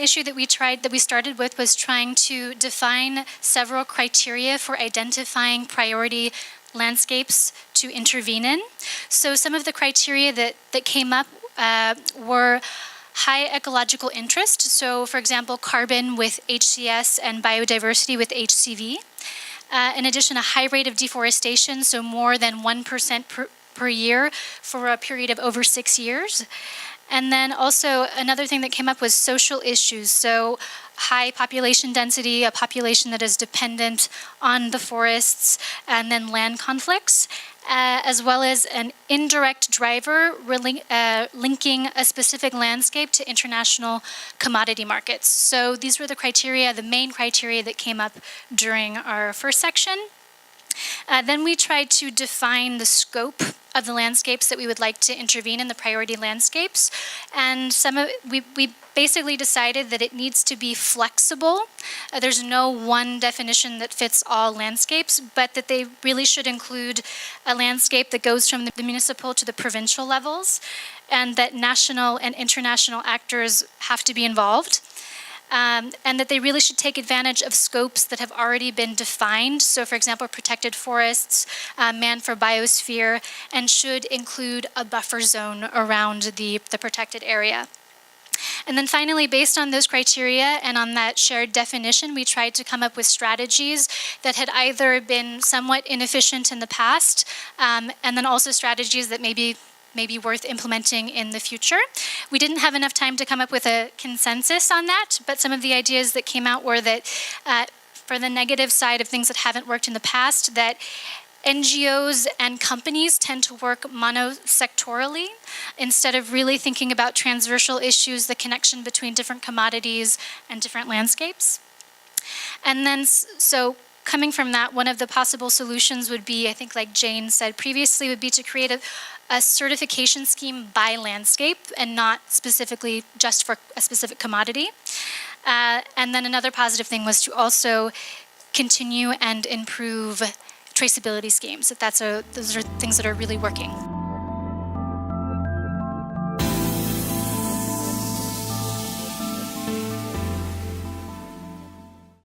issue that we started with was trying to define several criteria for identifying priority landscapes to intervene in. So some of the criteria that came up were high ecological interest, so for example, carbon with HCS and biodiversity with HCV. In addition, a high rate of deforestation, so more than 1% per year for a period of over 6 years. And then also another thing that came up was social issues, so high population density, a population that is dependent on the forests, and then land conflicts, as well as an indirect driver linking a specific landscape to international commodity markets. So these were the criteria, the main criteria that came up during our first section. Then we tried to define the scope of the landscapes that we would like to intervene in, the priority landscapes. And we basically decided that it needs to be flexible. There's no one definition that fits all landscapes, but that they really should include a landscape that goes from the municipal to the provincial levels, and that national and international actors have to be involved. And that they really should take advantage of scopes that have already been defined. So for example, protected forests, man for biosphere, and should include a buffer zone around the protected area. And then finally, based on those criteria and on that shared definition, we tried to come up with strategies that had either been somewhat inefficient in the past, and then also strategies that may be worth implementing in the future. We didn't have enough time to come up with a consensus on that, but some of the ideas that came out were that for the negative side of things that haven't worked in the past, that NGOs and companies tend to work monosectorally instead of really thinking about transversal issues, the connection between different commodities and different landscapes. And then, so coming from that, one of the possible solutions would be, I think like Jane said previously, would be to create a certification scheme by landscape and not specifically just for a specific commodity. And then another positive thing was to also continue and improve traceability schemes. Those are things that are really working.